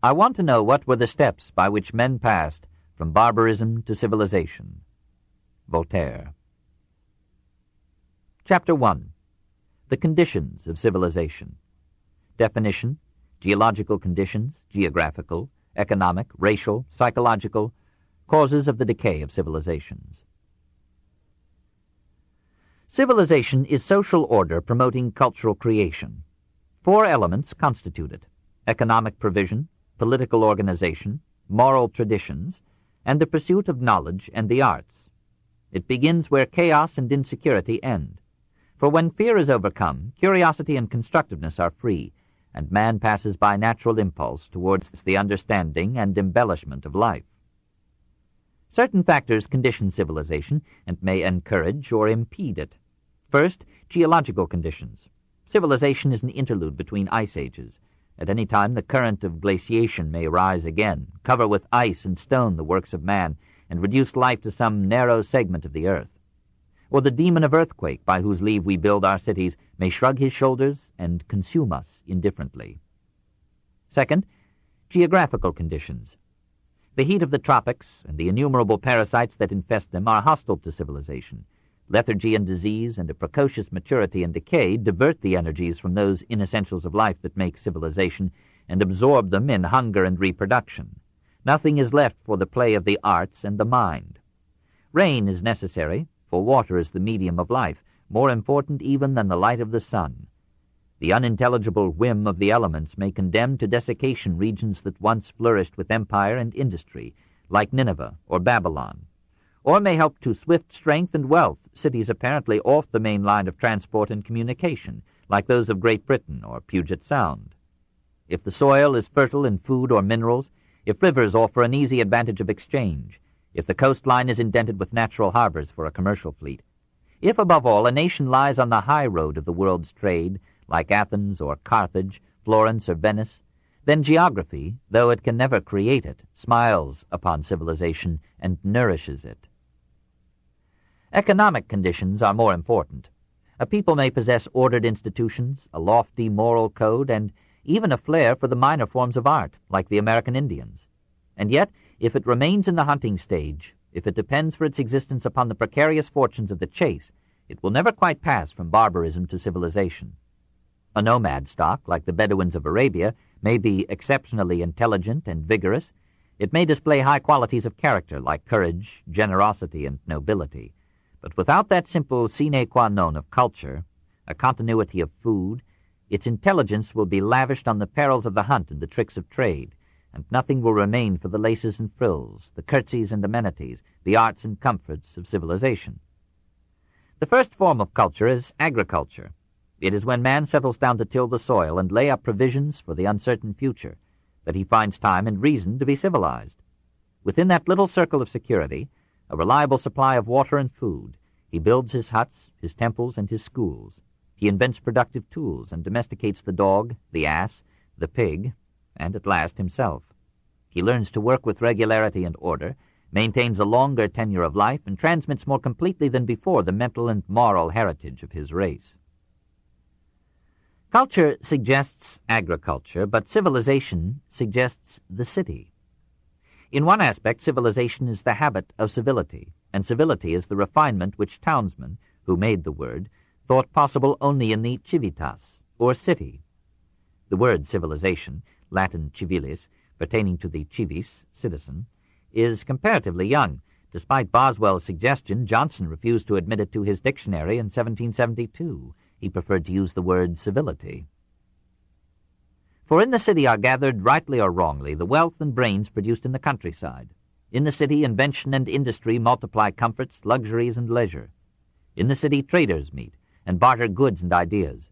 I want to know what were the steps by which men passed from barbarism to civilization. Voltaire. Chapter 1. The Conditions of Civilization. Definition: geological conditions, geographical, economic, racial, psychological, causes of the decay of civilizations. Civilization is social order promoting cultural creation. 4 elements constitute it: economic provision, political organization, moral traditions, and the pursuit of knowledge and the arts. It begins where chaos and insecurity end. For when fear is overcome, curiosity and constructiveness are free, and man passes by natural impulse towards the understanding and embellishment of life. Certain factors condition civilization and may encourage or impede it. First, geological conditions. Civilization is an interlude between ice ages. At any time the current of glaciation may rise again, cover with ice and stone the works of man, and reduce life to some narrow segment of the earth. Or the demon of earthquake, by whose leave we build our cities, may shrug his shoulders and consume us indifferently. Second, geographical conditions. The heat of the tropics and the innumerable parasites that infest them are hostile to civilization. Lethargy and disease and a precocious maturity and decay divert the energies from those inessentials of life that make civilization and absorb them in hunger and reproduction. Nothing is left for the play of the arts and the mind. Rain is necessary, for water is the medium of life, more important even than the light of the sun. The unintelligible whim of the elements may condemn to desiccation regions that once flourished with empire and industry, like Nineveh or Babylon, or may help to swift strength and wealth cities apparently off the main line of transport and communication, like those of Great Britain or Puget Sound. If the soil is fertile in food or minerals, if rivers offer an easy advantage of exchange, if the coastline is indented with natural harbors for a commercial fleet, if, above all, a nation lies on the high road of the world's trade, like Athens or Carthage, Florence or Venice, then geography, though it can never create it, smiles upon civilization and nourishes it. Economic conditions are more important. A people may possess ordered institutions, a lofty moral code, and even a flair for the minor forms of art, like the American Indians. And yet, if it remains in the hunting stage, if it depends for its existence upon the precarious fortunes of the chase, it will never quite pass from barbarism to civilization. A nomad stock, like the Bedouins of Arabia, may be exceptionally intelligent and vigorous. It may display high qualities of character, like courage, generosity, and nobility. But without that simple sine qua non of culture, a continuity of food, its intelligence will be lavished on the perils of the hunt and the tricks of trade, and nothing will remain for the laces and frills, the curtsies and amenities, the arts and comforts of civilization. The first form of culture is agriculture. It is when man settles down to till the soil and lay up provisions for the uncertain future that he finds time and reason to be civilized. Within that little circle of security, a reliable supply of water and food, he builds his huts, his temples, and his schools. He invents productive tools and domesticates the dog, the ass, the pig, and at last himself. He learns to work with regularity and order, maintains a longer tenure of life, and transmits more completely than before the mental and moral heritage of his race. Culture suggests agriculture, but civilization suggests the city. In one aspect, civilization is the habit of civility, and civility is the refinement which townsmen, who made the word, thought possible only in the civitas, or city. The word civilization, Latin civilis, pertaining to the civis, citizen, is comparatively young. Despite Boswell's suggestion, Johnson refused to admit it to his dictionary in 1772. He preferred to use the word civility. For in the city are gathered, rightly or wrongly, the wealth and brains produced in the countryside. In the city, invention and industry multiply comforts, luxuries, and leisure. In the city, traders meet and barter goods and ideas.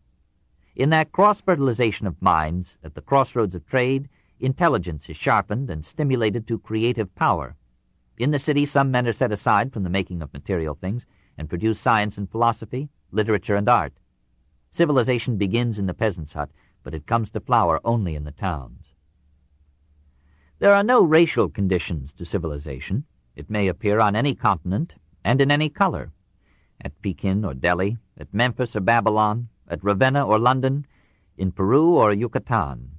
In that cross-fertilization of minds, at the crossroads of trade, intelligence is sharpened and stimulated to creative power. In the city, some men are set aside from the making of material things and produce science and philosophy, literature and art. Civilization begins in the peasant's hut, but it comes to flower only in the towns. There are no racial conditions to civilization. It may appear on any continent and in any color. At Pekin or Delhi, at Memphis or Babylon, at Ravenna or London, in Peru or Yucatan.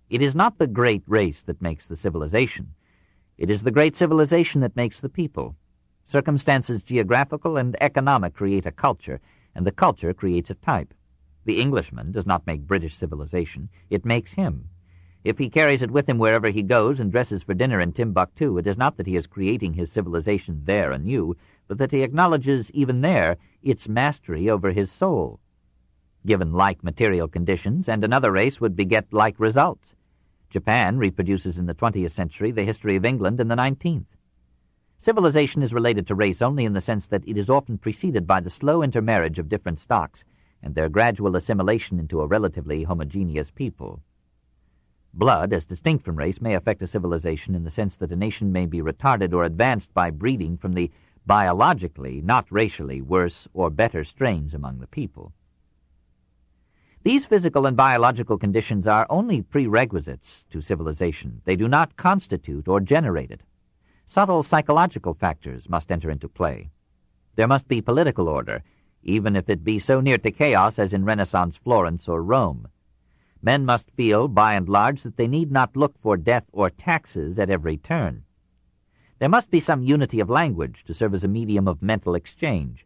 It is not the great race that makes the civilization. It is the great civilization that makes the people. Circumstances geographical and economic create a culture, and the culture creates a type. The Englishman does not make British civilization. It makes him. If he carries it with him wherever he goes and dresses for dinner in Timbuktu, it is not that he is creating his civilization there anew, but that he acknowledges even there its mastery over his soul. Given like material conditions, and another race would beget like results. Japan reproduces in the 20th century the history of England in the 19th. Civilization is related to race only in the sense that it is often preceded by the slow intermarriage of different stocks and their gradual assimilation into a relatively homogeneous people. Blood, as distinct from race, may affect a civilization in the sense that a nation may be retarded or advanced by breeding from the biologically, not racially, worse or better strains among the people. These physical and biological conditions are only prerequisites to civilization. They do not constitute or generate it. Subtle psychological factors must enter into play. There must be political order, even if it be so near to chaos as in Renaissance Florence or Rome. Men must feel, by and large, that they need not look for death or taxes at every turn. There must be some unity of language to serve as a medium of mental exchange.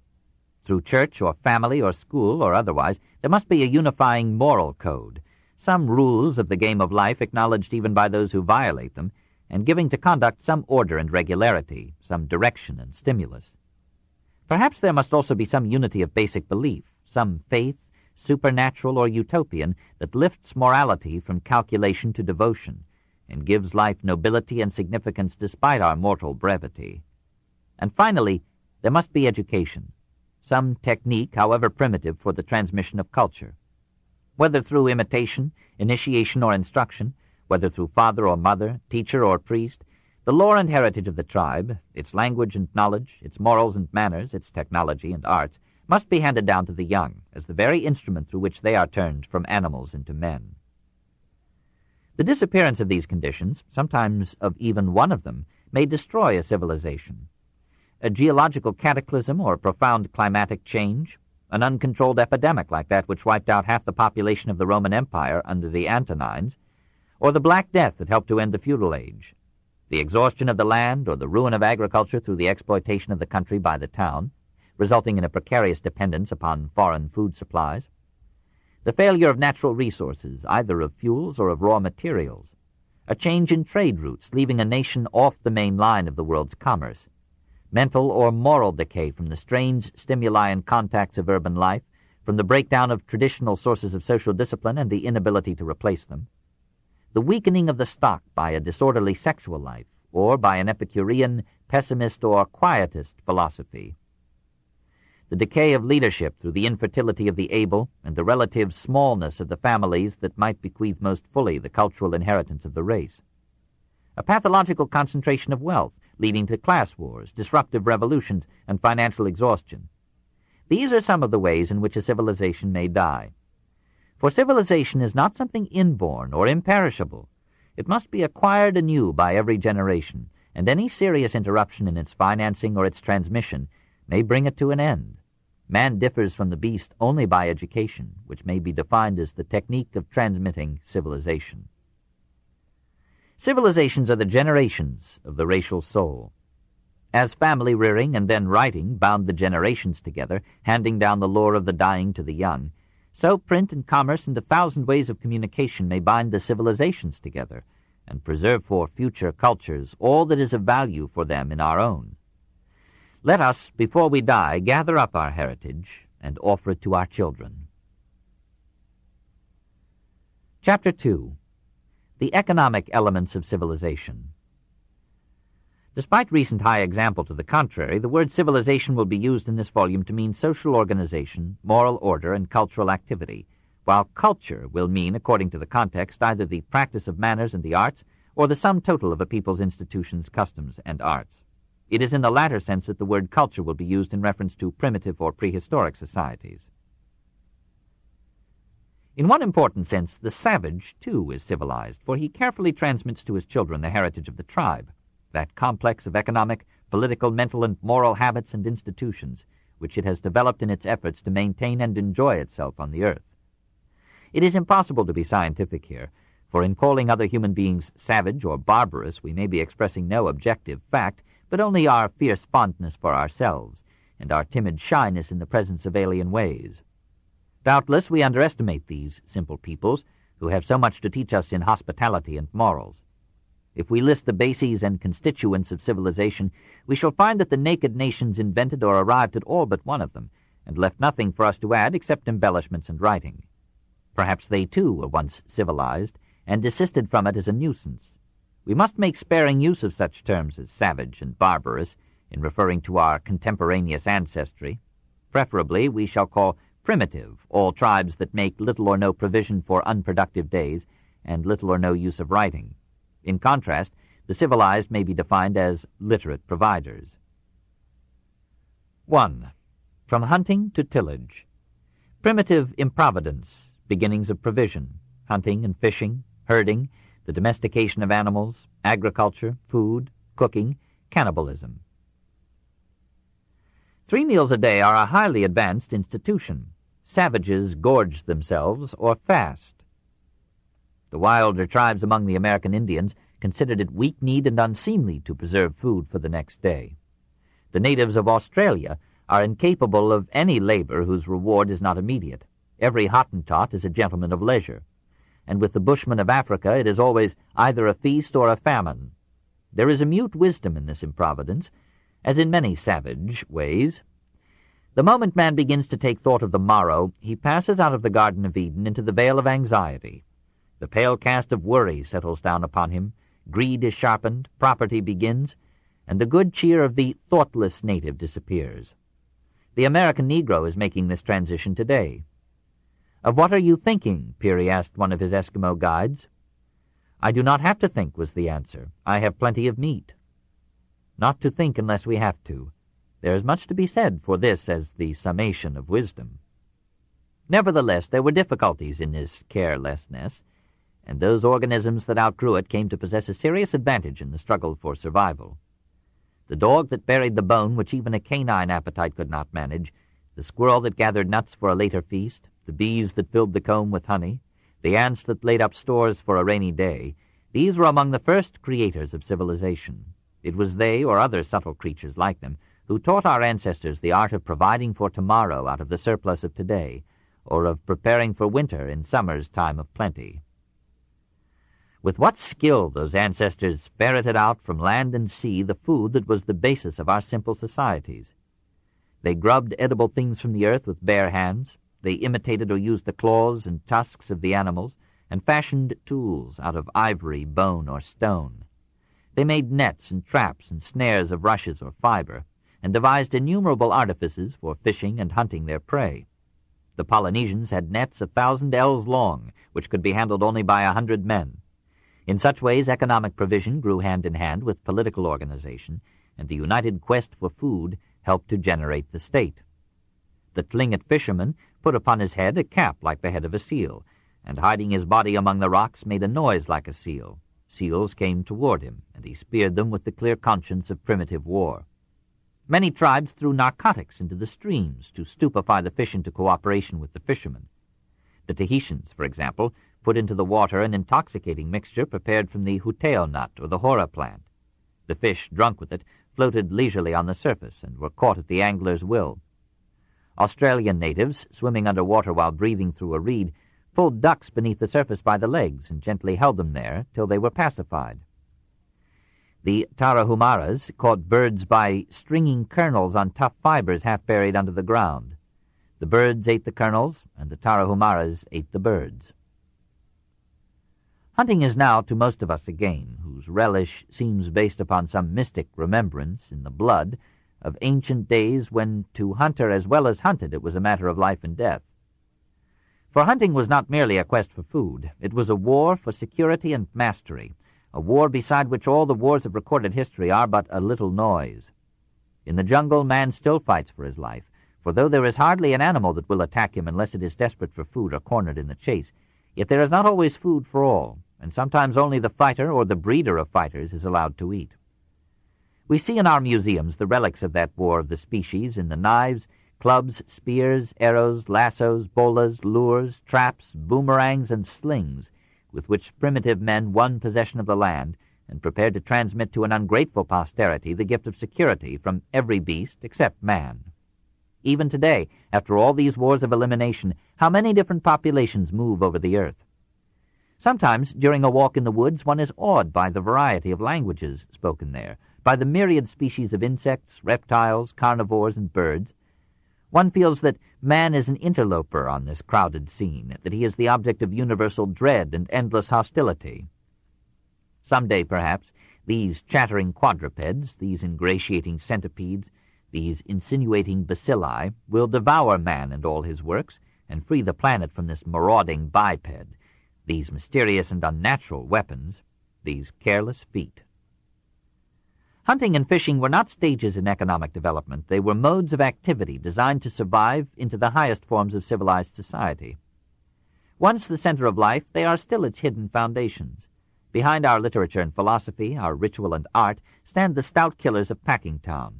Through church or family or school or otherwise, there must be a unifying moral code, some rules of the game of life acknowledged even by those who violate them, and giving to conduct some order and regularity, some direction and stimulus. Perhaps there must also be some unity of basic belief, some faith, supernatural or utopian, that lifts morality from calculation to devotion, and gives life nobility and significance despite our mortal brevity. And finally, there must be education, some technique, however primitive, for the transmission of culture. Whether through imitation, initiation, or instruction, whether through father or mother, teacher or priest, the lore and heritage of the tribe, its language and knowledge, its morals and manners, its technology and arts, must be handed down to the young as the very instrument through which they are turned from animals into men. The disappearance of these conditions, sometimes of even one of them, may destroy a civilization. A geological cataclysm or a profound climatic change, an uncontrolled epidemic like that which wiped out half the population of the Roman Empire under the Antonines, or the Black Death that helped to end the feudal age, the exhaustion of the land or the ruin of agriculture through the exploitation of the country by the town, resulting in a precarious dependence upon foreign food supplies, the failure of natural resources, either of fuels or of raw materials, a change in trade routes, leaving a nation off the main line of the world's commerce, mental or moral decay from the strange stimuli and contacts of urban life, from the breakdown of traditional sources of social discipline and the inability to replace them, the weakening of the stock by a disorderly sexual life, or by an Epicurean, pessimist, or quietist philosophy, the decay of leadership through the infertility of the able and the relative smallness of the families that might bequeath most fully the cultural inheritance of the race, a pathological concentration of wealth leading to class wars, disruptive revolutions, and financial exhaustion. These are some of the ways in which a civilization may die. For civilization is not something inborn or imperishable. It must be acquired anew by every generation, and any serious interruption in its financing or its transmission may bring it to an end. Man differs from the beast only by education, which may be defined as the technique of transmitting civilization. Civilizations are the generations of the racial soul. As family rearing and then writing bound the generations together, handing down the lore of the dying to the young, so print and commerce and 1,000 ways of communication may bind the civilizations together and preserve for future cultures all that is of value for them in our own. Let us, before we die, gather up our heritage and offer it to our children. Chapter 2. The Economic Elements of Civilization. Despite recent high example to the contrary, the word civilization will be used in this volume to mean social organization, moral order, and cultural activity, while culture will mean, according to the context, either the practice of manners and the arts, or the sum total of a people's institutions, customs, and arts. It is in the latter sense that the word culture will be used in reference to primitive or prehistoric societies. In one important sense, the savage, too, is civilized, for he carefully transmits to his children the heritage of the tribe, that complex of economic, political, mental, and moral habits and institutions which it has developed in its efforts to maintain and enjoy itself on the earth. It is impossible to be scientific here, For in calling other human beings savage or barbarous, we may be expressing no objective fact, but only our fierce fondness for ourselves, and our timid shyness in the presence of alien ways. Doubtless we underestimate these simple peoples, who have so much to teach us in hospitality and morals. If we list the bases and constituents of civilization, we shall find that the naked nations invented or arrived at all but one of them, and left nothing for us to add except embellishments and writing. Perhaps they, too, were once civilized, and desisted from it as a nuisance. We must make sparing use of such terms as savage and barbarous in referring to our contemporaneous ancestry. Preferably, we shall call primitive all tribes that make little or no provision for unproductive days and little or no use of writing. In contrast, the civilized may be defined as literate providers. 1. From hunting to tillage. Primitive improvidence, beginnings of provision, hunting and fishing, herding, the domestication of animals, agriculture, food, cooking, cannibalism. 3 meals a day are a highly advanced institution. Savages gorge themselves or fast. The wilder tribes among the American Indians considered it weak-kneed and unseemly to preserve food for the next day. The natives of Australia are incapable of any labor whose reward is not immediate. Every Hottentot is a gentleman of leisure, and with the Bushmen of Africa it is always either a feast or a famine. There is a mute wisdom in this improvidence, as in many savage ways. The moment man begins to take thought of the morrow, he passes out of the Garden of Eden into the vale of anxiety. The pale cast of worry settles down upon him, greed is sharpened, property begins, and the good cheer of the thoughtless native disappears. The American Negro is making this transition today. "Of what are you thinking?" Peary asked one of his Eskimo guides. "I do not have to think," was the answer. "I have plenty of meat." Not to think unless we have to. There is much to be said for this as the summation of wisdom. Nevertheless, there were difficulties in this carelessness, and those organisms that outgrew it came to possess a serious advantage in the struggle for survival. The dog that buried the bone which even a canine appetite could not manage, the squirrel that gathered nuts for a later feast, the bees that filled the comb with honey, the ants that laid up stores for a rainy day, these were among the first creators of civilization. It was they, or other subtle creatures like them, who taught our ancestors the art of providing for tomorrow out of the surplus of today, or of preparing for winter in summer's time of plenty. With what skill those ancestors ferreted out from land and sea the food that was the basis of our simple societies. They grubbed edible things from the earth with bare hands. They imitated or used the claws and tusks of the animals, and fashioned tools out of ivory, bone, or stone. They made nets and traps and snares of rushes or fiber, and devised innumerable artifices for fishing and hunting their prey. The Polynesians had nets 1,000 ells long, which could be handled only by 100 men. In such ways, economic provision grew hand in hand with political organization, and the united quest for food helped to generate the state. The Tlingit fisherman put upon his head a cap like the head of a seal, and hiding his body among the rocks made a noise like a seal. Seals came toward him, and he speared them with the clear conscience of primitive war. Many tribes threw narcotics into the streams to stupefy the fish into cooperation with the fishermen. The Tahitians, for example, put into the water an intoxicating mixture prepared from the huteo nut or the hora plant. The fish, drunk with it, floated leisurely on the surface and were caught at the angler's will. Australian natives, swimming under water while breathing through a reed, pulled ducks beneath the surface by the legs and gently held them there till they were pacified. The Tarahumaras caught birds by stringing kernels on tough fibers half buried under the ground. The birds ate the kernels, and the Tarahumaras ate the birds. Hunting is now to most of us a game, whose relish seems based upon some mystic remembrance in the blood of ancient days when to hunter as well as hunted it was a matter of life and death. For hunting was not merely a quest for food. It was a war for security and mastery, a war beside which all the wars of recorded history are but a little noise. In the jungle, man still fights for his life, for though there is hardly an animal that will attack him unless it is desperate for food or cornered in the chase, yet there is not always food for all, and sometimes only the fighter or the breeder of fighters is allowed to eat. We see in our museums the relics of that war of the species in the knives, clubs, spears, arrows, lassos, bolas, lures, traps, boomerangs, and slings, with which primitive men won possession of the land and prepared to transmit to an ungrateful posterity the gift of security from every beast except man. Even today, after all these wars of elimination, how many different populations move over the earth? Sometimes, during a walk in the woods, one is awed by the variety of languages spoken there, by the myriad species of insects, reptiles, carnivores, and birds. One feels that man is an interloper on this crowded scene, that he is the object of universal dread and endless hostility. Someday, perhaps, these chattering quadrupeds, these ingratiating centipedes, these insinuating bacilli, will devour man and all his works, and free the planet from this marauding biped, these mysterious and unnatural weapons, these careless feet. Hunting and fishing were not stages in economic development. They were modes of activity designed to survive into the highest forms of civilized society. Once the center of life, they are still its hidden foundations. Behind our literature and philosophy, our ritual and art, stand the stout killers of Packingtown.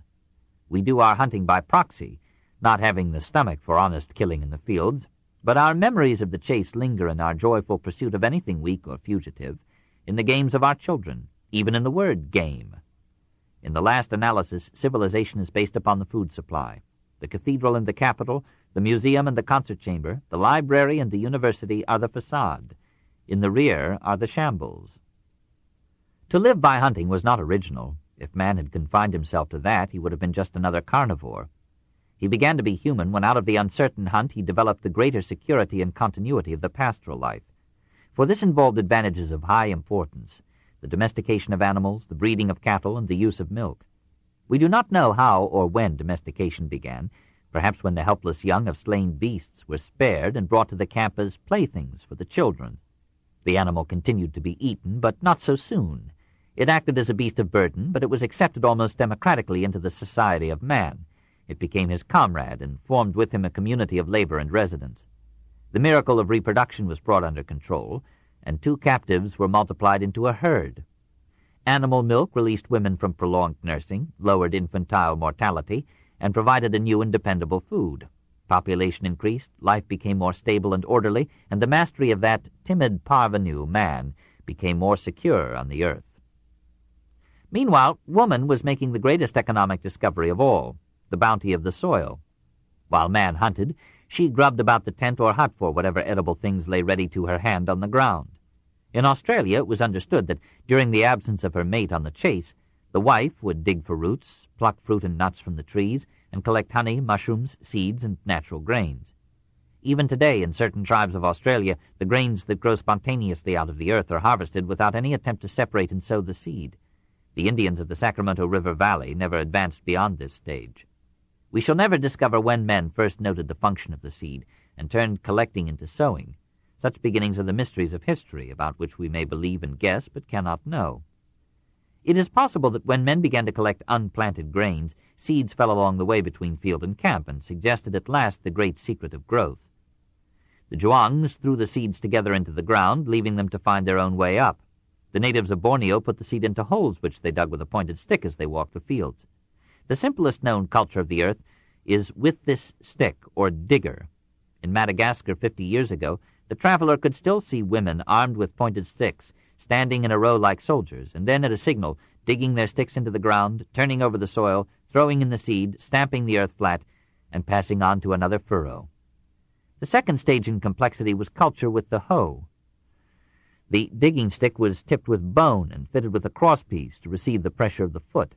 We do our hunting by proxy, not having the stomach for honest killing in the fields, but our memories of the chase linger in our joyful pursuit of anything weak or fugitive, in the games of our children, even in the word game. In the last analysis, civilization is based upon the food supply. The cathedral and the capitol, the museum and the concert chamber, the library and the university are the facade. In the rear are the shambles. To live by hunting was not original. If man had confined himself to that, he would have been just another carnivore. He began to be human when out of the uncertain hunt he developed the greater security and continuity of the pastoral life. For this involved advantages of high importance: the domestication of animals, the breeding of cattle, and the use of milk. We do not know how or when domestication began, perhaps when the helpless young of slain beasts were spared and brought to the camp as playthings for the children. The animal continued to be eaten, but not so soon. It acted as a beast of burden, but it was accepted almost democratically into the society of man. It became his comrade and formed with him a community of labor and residence. The miracle of reproduction was brought under control, and 2 captives were multiplied into a herd. Animal milk released women from prolonged nursing, lowered infantile mortality, and provided a new and dependable food. Population increased, life became more stable and orderly, and the mastery of that timid parvenu, man, became more secure on the earth. Meanwhile, woman was making the greatest economic discovery of all, the bounty of the soil. While man hunted, she grubbed about the tent or hut for whatever edible things lay ready to her hand on the ground. In Australia, it was understood that during the absence of her mate on the chase, the wife would dig for roots, pluck fruit and nuts from the trees, and collect honey, mushrooms, seeds, and natural grains. Even today, in certain tribes of Australia, the grains that grow spontaneously out of the earth are harvested without any attempt to separate and sow the seed. The Indians of the Sacramento River Valley never advanced beyond this stage. We shall never discover when men first noted the function of the seed and turned collecting into sowing. Such beginnings are the mysteries of history, about which we may believe and guess, but cannot know. It is possible that when men began to collect unplanted grains, seeds fell along the way between field and camp and suggested at last the great secret of growth. The Zhuangs threw the seeds together into the ground, leaving them to find their own way up. The natives of Borneo put the seed into holes which they dug with a pointed stick as they walked the fields. The simplest known culture of the earth is with this stick, or digger. In Madagascar 50 years ago, the traveler could still see women armed with pointed sticks, standing in a row like soldiers, and then at a signal, digging their sticks into the ground, turning over the soil, throwing in the seed, stamping the earth flat, and passing on to another furrow. The second stage in complexity was culture with the hoe. The digging stick was tipped with bone and fitted with a crosspiece to receive the pressure of the foot.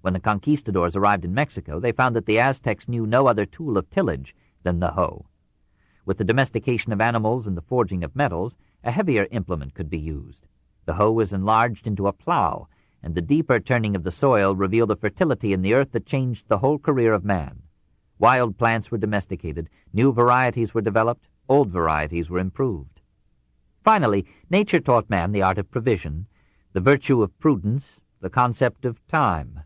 When the conquistadors arrived in Mexico, they found that the Aztecs knew no other tool of tillage than the hoe. With the domestication of animals and the forging of metals, a heavier implement could be used. The hoe was enlarged into a plow, and the deeper turning of the soil revealed a fertility in the earth that changed the whole career of man. Wild plants were domesticated, new varieties were developed, old varieties were improved. Finally, nature taught man the art of provision, the virtue of prudence, the concept of time.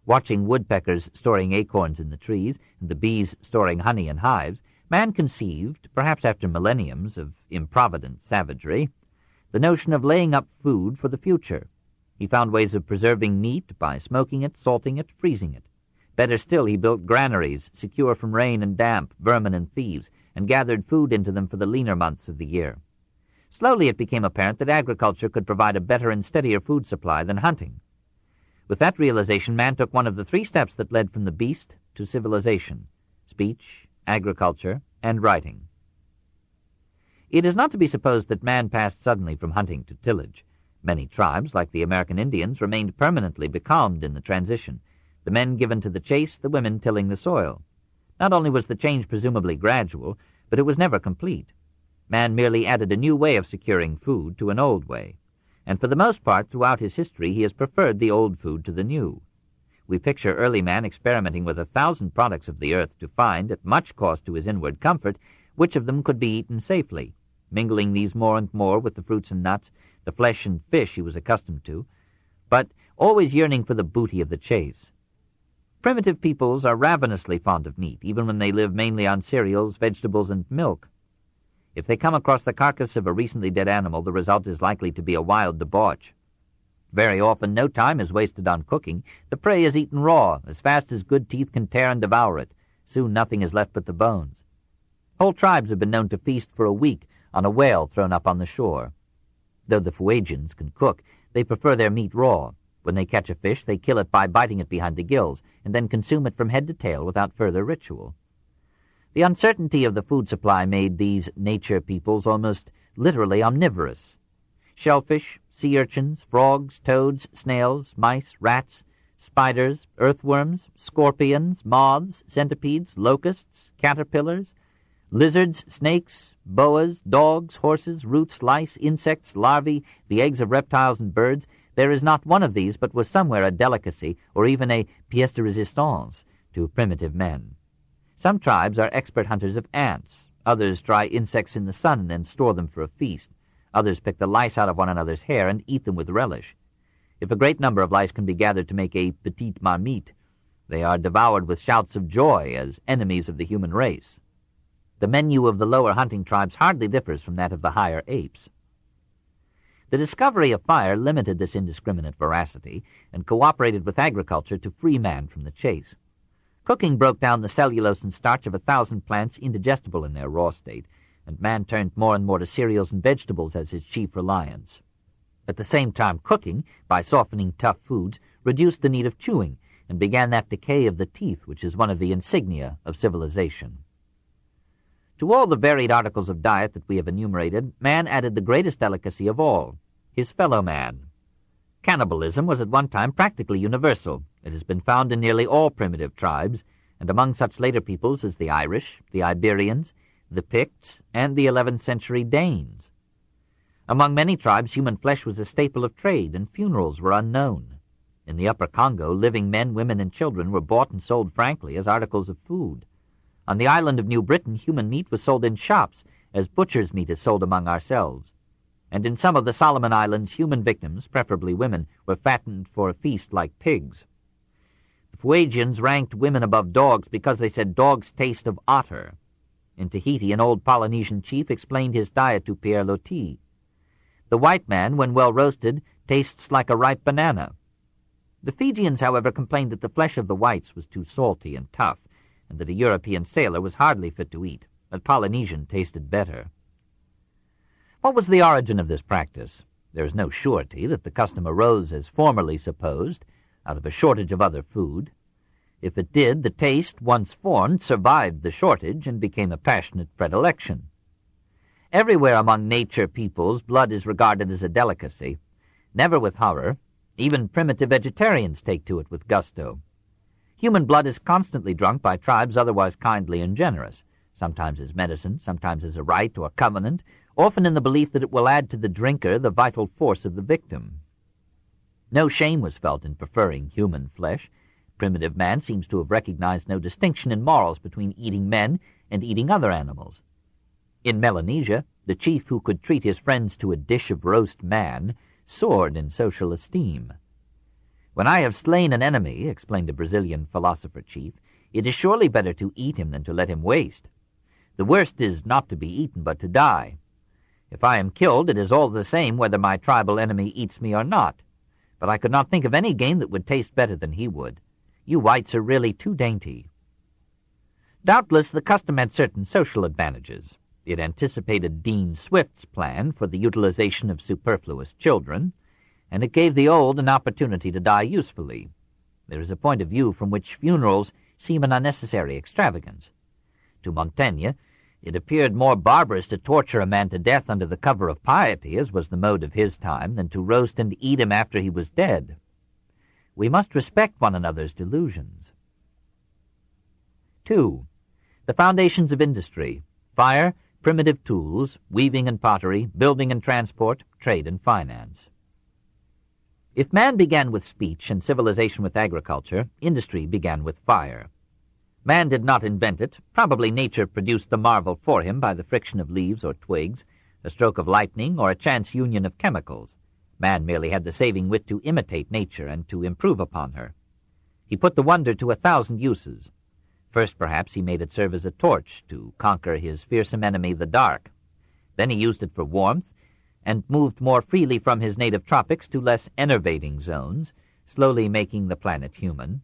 Watching woodpeckers storing acorns in the trees and the bees storing honey in hives, man conceived, perhaps after millenniums of improvident savagery, the notion of laying up food for the future. He found ways of preserving meat by smoking it, salting it, freezing it. Better still, he built granaries, secure from rain and damp, vermin and thieves, and gathered food into them for the leaner months of the year. Slowly it became apparent that agriculture could provide a better and steadier food supply than hunting. With that realization, man took one of the 3 steps that led from the beast to civilization: speech, agriculture, and writing. It is not to be supposed that man passed suddenly from hunting to tillage. Many tribes, like the American Indians, remained permanently becalmed in the transition, the men given to the chase, the women tilling the soil. Not only was the change presumably gradual, but it was never complete. Man merely added a new way of securing food to an old way, and for the most part throughout his history he has preferred the old food to the new. We picture early man experimenting with 1,000 products of the earth to find, at much cost to his inward comfort, which of them could be eaten safely, mingling these more and more with the fruits and nuts, the flesh and fish he was accustomed to, but always yearning for the booty of the chase. Primitive peoples are ravenously fond of meat, even when they live mainly on cereals, vegetables, and milk. If they come across the carcass of a recently dead animal, the result is likely to be a wild debauch. Very often no time is wasted on cooking. The prey is eaten raw, as fast as good teeth can tear and devour it. Soon nothing is left but the bones. Whole tribes have been known to feast for a week on a whale thrown up on the shore. Though the Fuegians can cook, they prefer their meat raw. When they catch a fish, they kill it by biting it behind the gills, and then consume it from head to tail without further ritual. The uncertainty of the food supply made these nature peoples almost literally omnivorous. Shellfish, sea urchins, frogs, toads, snails, mice, rats, spiders, earthworms, scorpions, moths, centipedes, locusts, caterpillars, lizards, snakes, boas, dogs, horses, roots, lice, insects, larvae, the eggs of reptiles and birds, there is not one of these but was somewhere a delicacy or even a pièce de résistance to primitive men. Some tribes are expert hunters of ants. Others dry insects in the sun and store them for a feast. Others pick the lice out of one another's hair and eat them with relish. If a great number of lice can be gathered to make a petite marmite, they are devoured with shouts of joy as enemies of the human race. The menu of the lower hunting tribes hardly differs from that of the higher apes. The discovery of fire limited this indiscriminate voracity and cooperated with agriculture to free man from the chase. Cooking broke down the cellulose and starch of 1,000 plants indigestible in their raw state, and man turned more and more to cereals and vegetables as his chief reliance. At the same time, cooking, by softening tough foods, reduced the need of chewing and began that decay of the teeth which is one of the insignia of civilization. To all the varied articles of diet that we have enumerated, man added the greatest delicacy of all, his fellow man. Cannibalism was at one time practically universal. It has been found in nearly all primitive tribes, and among such later peoples as the Irish, the Iberians, the Picts, and the 11th century Danes. Among many tribes, human flesh was a staple of trade, and funerals were unknown. In the Upper Congo, living men, women, and children were bought and sold frankly as articles of food. On the island of New Britain, human meat was sold in shops, as butcher's meat is sold among ourselves. And in some of the Solomon Islands, human victims, preferably women, were fattened for a feast like pigs. The Fuegians ranked women above dogs because they said dogs taste of otter. In Tahiti, an old Polynesian chief explained his diet to Pierre Loti. The white man, when well roasted, tastes like a ripe banana. The Fijians, however, complained that the flesh of the whites was too salty and tough, and that a European sailor was hardly fit to eat, but Polynesian tasted better. What was the origin of this practice? There is no surety that the custom arose, as formerly supposed, out of a shortage of other food. If it did, the taste, once formed, survived the shortage and became a passionate predilection. Everywhere among nature peoples, blood is regarded as a delicacy, never with horror. Even primitive vegetarians take to it with gusto. Human blood is constantly drunk by tribes otherwise kindly and generous, sometimes as medicine, sometimes as a rite or covenant, often in the belief that it will add to the drinker the vital force of the victim. No shame was felt in preferring human flesh. Primitive man seems to have recognized no distinction in morals between eating men and eating other animals. In Melanesia, the chief who could treat his friends to a dish of roast man soared in social esteem. "When I have slain an enemy," explained a Brazilian philosopher chief, "it is surely better to eat him than to let him waste. The worst is not to be eaten, but to die. If I am killed, it is all the same whether my tribal enemy eats me or not. But I could not think of any game that would taste better than he would. You whites are really too dainty." Doubtless the custom had certain social advantages. It anticipated Dean Swift's plan for the utilization of superfluous children, and it gave the old an opportunity to die usefully. There is a point of view from which funerals seem an unnecessary extravagance. To Montaigne, it appeared more barbarous to torture a man to death under the cover of piety, as was the mode of his time, than to roast and eat him after he was dead. We must respect one another's delusions. 2. The foundations of industry: fire, primitive tools, weaving and pottery, building and transport, trade and finance. If man began with speech and civilization with agriculture, industry began with fire. Man did not invent it. Probably nature produced the marvel for him by the friction of leaves or twigs, a stroke of lightning, or a chance union of chemicals. Man merely had the saving wit to imitate nature and to improve upon her. He put the wonder to 1,000 uses. First, perhaps, he made it serve as a torch to conquer his fearsome enemy, the dark. Then he used it for warmth, and moved more freely from his native tropics to less enervating zones, slowly making the planet human.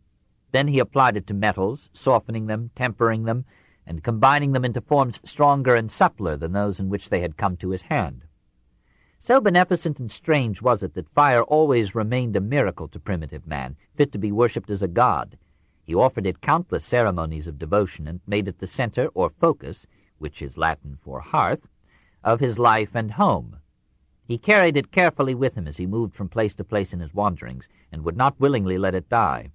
Then he applied it to metals, softening them, tempering them, and combining them into forms stronger and suppler than those in which they had come to his hand. So beneficent and strange was it that fire always remained a miracle to primitive man, fit to be worshipped as a god. He offered it countless ceremonies of devotion and made it the center or focus, which is Latin for hearth, of his life and home. He carried it carefully with him as he moved from place to place in his wanderings, and would not willingly let it die.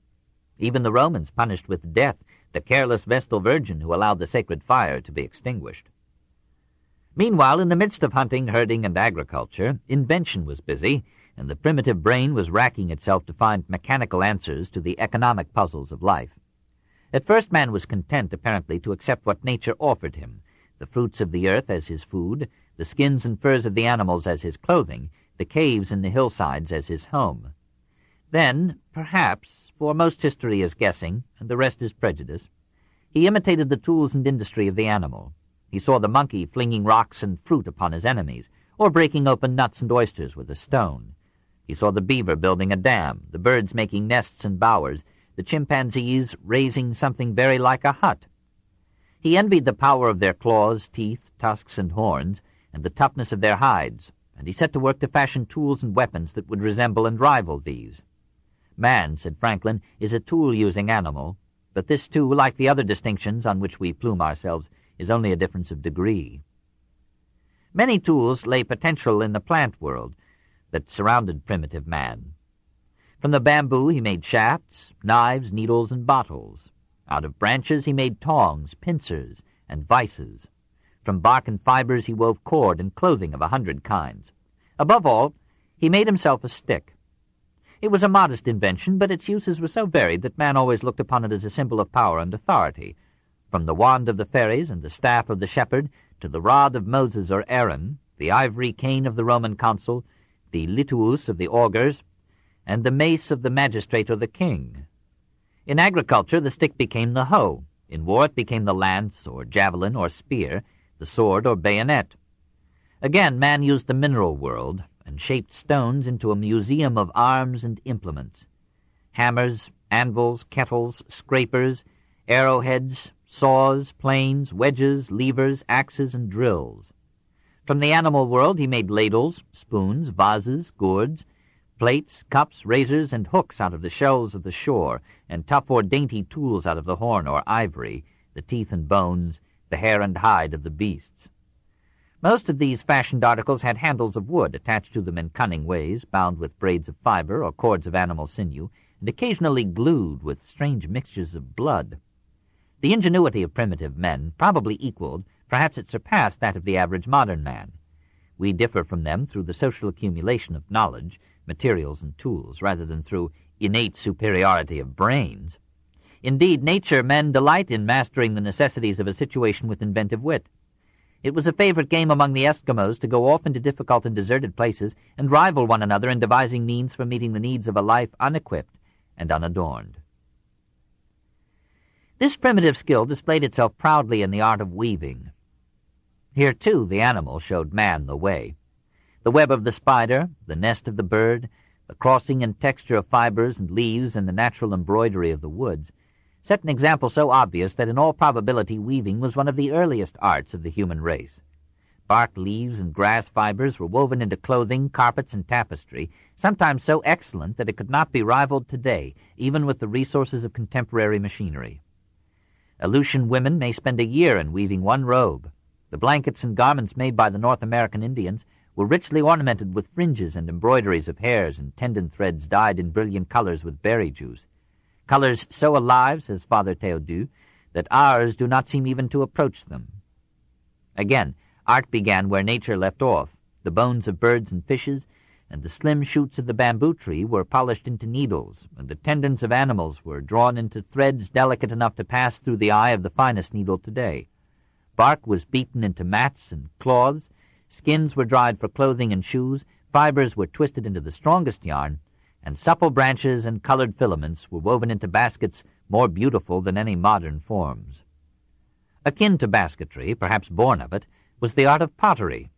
Even the Romans punished with death the careless Vestal Virgin who allowed the sacred fire to be extinguished. Meanwhile, in the midst of hunting, herding, and agriculture, invention was busy, and the primitive brain was racking itself to find mechanical answers to the economic puzzles of life. At first man was content, apparently, to accept what nature offered him, the fruits of the earth as his food, the skins and furs of the animals as his clothing, the caves and the hillsides as his home. Then, perhaps, for most history is guessing, and the rest is prejudice, he imitated the tools and industry of the animal. He saw the monkey flinging rocks and fruit upon his enemies, or breaking open nuts and oysters with a stone. He saw the beaver building a dam, the birds making nests and bowers, the chimpanzees raising something very like a hut. He envied the power of their claws, teeth, tusks, and horns, and the toughness of their hides, and he set to work to fashion tools and weapons that would resemble and rival these. Man, said Franklin, is a tool-using animal, but this too, like the other distinctions on which we plume ourselves, is only a difference of degree. Many tools lay potential in the plant world that surrounded primitive man. From the bamboo he made shafts, knives, needles, and bottles. Out of branches he made tongs, pincers, and vices. From bark and fibers he wove cord and clothing of 100 kinds. Above all, he made himself a stick. It was a modest invention, but its uses were so varied that man always looked upon it as a symbol of power and authority. From the wand of the fairies and the staff of the shepherd to the rod of Moses or Aaron, the ivory cane of the Roman consul, the lituus of the augurs, and the mace of the magistrate or the king. In agriculture, the stick became the hoe. In war, it became the lance or javelin or spear, the sword or bayonet. Again, man used the mineral world and shaped stones into a museum of arms and implements. Hammers, anvils, kettles, scrapers, arrowheads, saws, planes, wedges, levers, axes, and drills. From the animal world he made ladles, spoons, vases, gourds, plates, cups, razors, and hooks out of the shells of the shore, and tough or dainty tools out of the horn or ivory, the teeth and bones, the hair and hide of the beasts. Most of these fashioned articles had handles of wood attached to them in cunning ways, bound with braids of fiber or cords of animal sinew, and occasionally glued with strange mixtures of blood. The ingenuity of primitive men probably equaled, perhaps it surpassed, that of the average modern man. We differ from them through the social accumulation of knowledge, materials, and tools, rather than through innate superiority of brains. Indeed, nature men delight in mastering the necessities of a situation with inventive wit. It was a favorite game among the Eskimos to go off into difficult and deserted places and rival one another in devising means for meeting the needs of a life unequipped and unadorned. This primitive skill displayed itself proudly in the art of weaving. Here, too, the animal showed man the way. The web of the spider, the nest of the bird, the crossing and texture of fibers and leaves, and the natural embroidery of the woods set an example so obvious that in all probability weaving was one of the earliest arts of the human race. Bark, leaves, and grass fibers were woven into clothing, carpets, and tapestry, sometimes so excellent that it could not be rivaled today, even with the resources of contemporary machinery. Aleutian women may spend a year in weaving one robe. The blankets and garments made by the North American Indians were richly ornamented with fringes and embroideries of hairs and tendon threads dyed in brilliant colors with berry juice. Colors so alive, says Father Théodule, that ours do not seem even to approach them. Again, art began where nature left off. The bones of birds and fishes and the slim shoots of the bamboo tree were polished into needles, and the tendons of animals were drawn into threads delicate enough to pass through the eye of the finest needle today. Bark was beaten into mats and cloths, skins were dried for clothing and shoes, fibers were twisted into the strongest yarn, and supple branches and colored filaments were woven into baskets more beautiful than any modern forms. Akin to basketry, perhaps born of it, was the art of pottery,